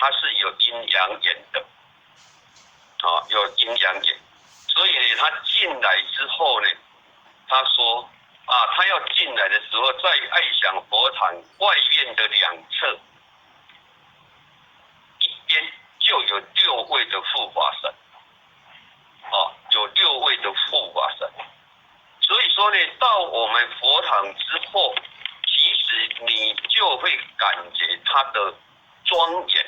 它是有阴阳眼的，有阴阳眼，所以呢，他进来之后呢，他说他要进来的时候，在爱想佛堂外面的两侧，一边就有6位的护法神，有6位的护法神。所以说呢，到我们佛堂之后，其实你就会感觉它的庄严，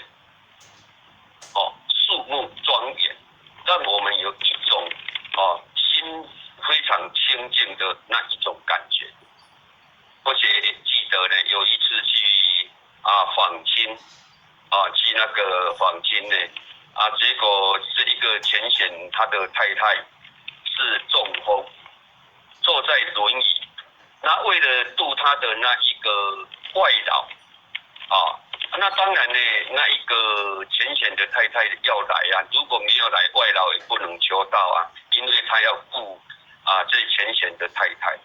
肃穆庄严，让我们有一种心非常清净的那一种感觉。而且记得呢，有一次去访亲，去那个访亲呢，结果这一个浅显他的太太是中风，坐在轮椅，那为了度他的那一个外劳，那当然呢，那一个浅显的太太要来如果没有来，外劳也不能求到因为他要顾这浅显的太太。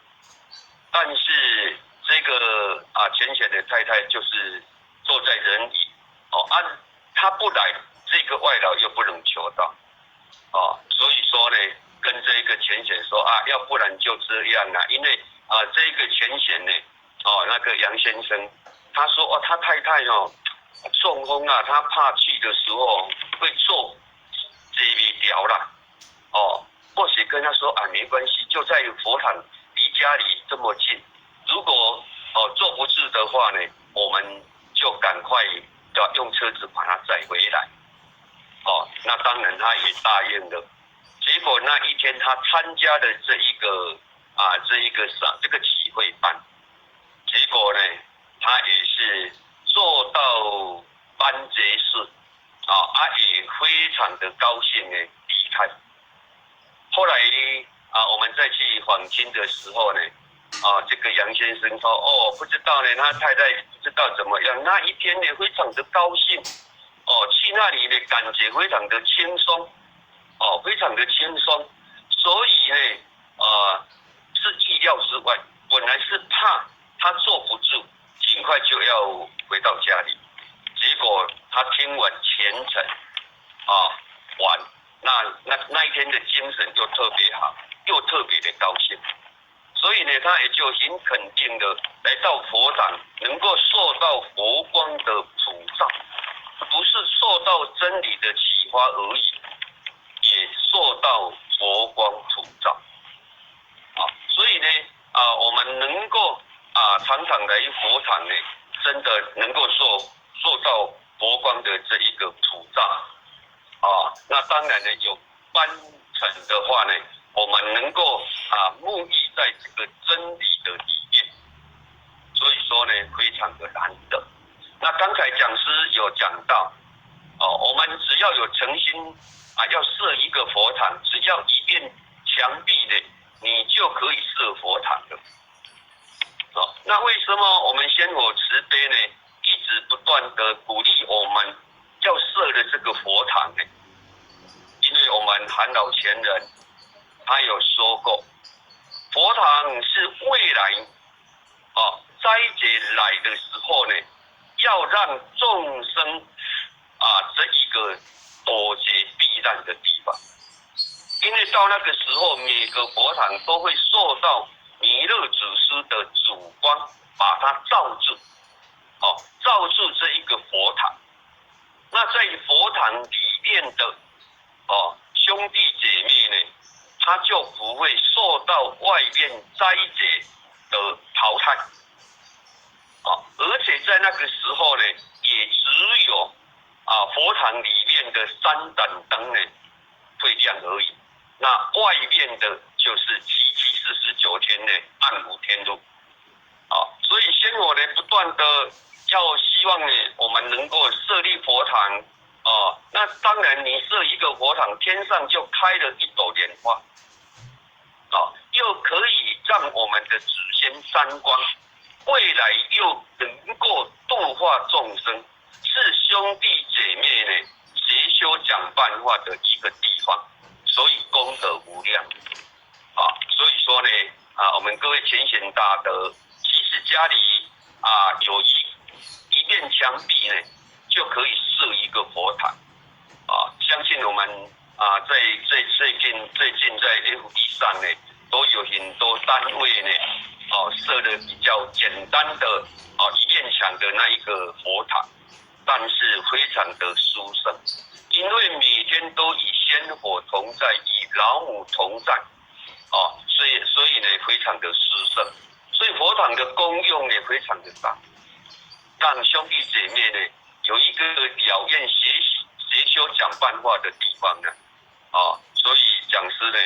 但是这个浅显的太太就是坐在轮椅，他不来，这个外劳又不能求到，所以说呢，跟这个浅显说要不然就这样因为这个浅显呢，那个杨先生，他说他太太中风他怕去的时候会坐不掉啦，或许跟他说没关系，就在佛堂离家里这么近，如果坐不住的话呢，我们就赶快要用车子把他载回来，那当然他也答应了。结果那一天他参加了这个体会班，结果呢，他也是做到班结束，也非常的高兴的离开。后来我们再去访亲的时候呢，这个杨先生说不知道呢，他太太不知道怎么样，那一天呢非常的高兴，去那里呢感觉非常的轻松，非常的轻松，所以呢是意料之外，本来是怕他坐不住，尽快就要回到家里，结果他听完虔诚完，那一天的精神就特别好，又特别的高兴，所以呢，他也就很肯定的来到佛堂，能够受到佛光的普照，不是受到真理的启发而已，也受到佛光普照。所以呢，我们能够常常来佛堂呢，真的能够受到佛光的这一个普照。那当然呢，有班程的话呢，我们能够沐浴在这个真理的里面，所以说呢，非常的难得。那刚才讲师有讲到，我们只要有诚心要设一个佛堂，只要一面墙壁呢，你就可以设佛堂了。那为什么我们仙佛慈悲呢，一直不断的鼓励我们要设的这个佛堂呢？因为我们韩老前人他有说过，佛堂是未来斋节来的时候呢，要让众生这一个躲劫避难的地方。因为到那个时候，每个佛堂都会受到弥勒祖师的主光把它罩住，罩住这一个佛堂。那在佛堂里面的兄弟姐妹呢，他就不会受到外面斋戒的淘汰，而且在那个时候呢，也只有佛堂里面的3盏灯呢会亮而已，那外面的就是749天呢暗无天日，所以仙佛呢不断的要希望呢，我们能够设立佛堂。那当然，你设一个佛堂，天上就开了一朵莲花，又可以让我们的祖先三光，未来又能够度化众生，是兄弟姐妹呢协修讲办法的一个地方，所以功德无量。所以说呢，我们各位浅显大德，其实家里有一面墙壁呢，就可以设一个个佛堂相信我们在最近在 FB 上呢，都有很多单位呢设的比较简单的一面墙的那一个佛堂，但是非常的殊胜，因为每天都与仙佛同在，与老母同在所以呢非常的殊胜，所以佛堂的功用呢非常的大，让兄弟姐妹呢有一个了愿学修讲办话的地方呢所以讲师呢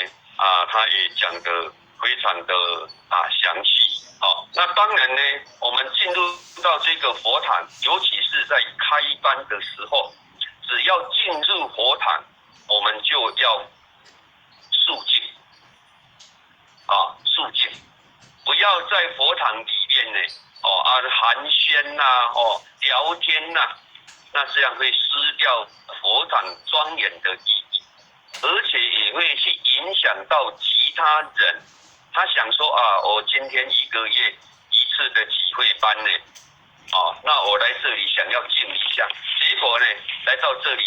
他也讲得非常的详细那当然呢，我们进入到这个佛堂，尤其是在开班的时候，只要进入佛堂，我们就要肃静肃静，不要在佛堂里面呢寒暄聊天那这样会失掉佛堂庄严的意义，而且也会去影响到其他人。他想说我今天1个月1次的集会班呢那我来这里想要静一下，结果呢来到这里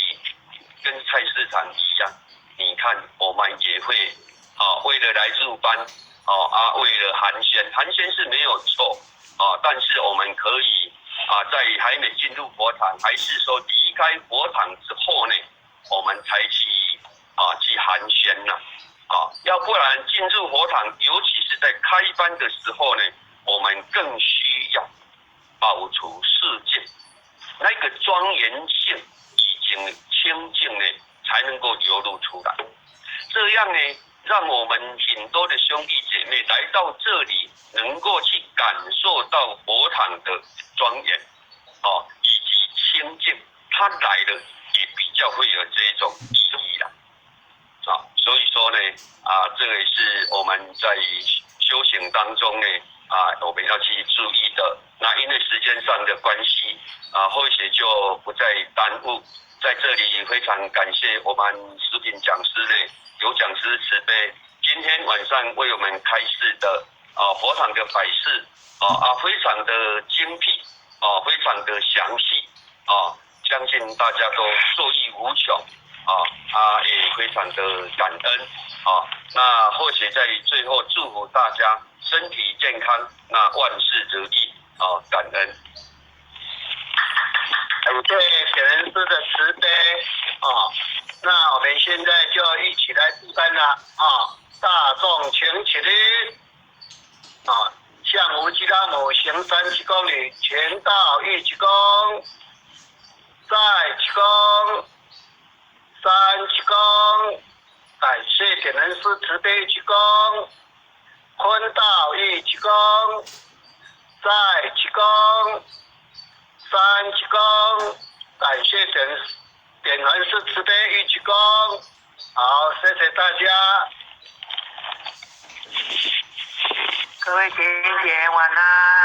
跟菜市场一样，你看我们也会为了来入班为了寒暄是没有错但是我们可以在还没进入佛堂，还是说离开佛堂之后呢，我们才去寒暄要不然进入佛堂，尤其是在开班的时候呢，我们更需要保持世界那个庄严性已经清净呢，才能够流露出来。这样呢，让我们很多的兄弟姐妹来到这里，能够去感受到佛堂的庄严以及清净，他来了也比较会有这种意义啦。所以说呢这个也是我们在修行当中呢我们要去注意的。那因为时间上的关系或许就不再耽误，在这里非常感谢我们食品讲师呢，有讲师慈悲，今天晚上为我们开示的佛堂的摆饰非常的精辟非常的详细相信大家都受益无穷也非常的感恩那或许在最后祝福大家身体健康，那万事如意感恩。感谢显恩师的慈悲那我们现在就一起来示范了大众请起立向无极拉母行3鞠躬礼，全道1鞠躬，再鞠躬，3鞠躬，感谢显恩师慈悲1鞠躬，坤道1鞠躬，再鞠躬，3鞠躬，感谢显恩师慈悲1鞠躬。好，谢谢大家。各位姐姐晚安。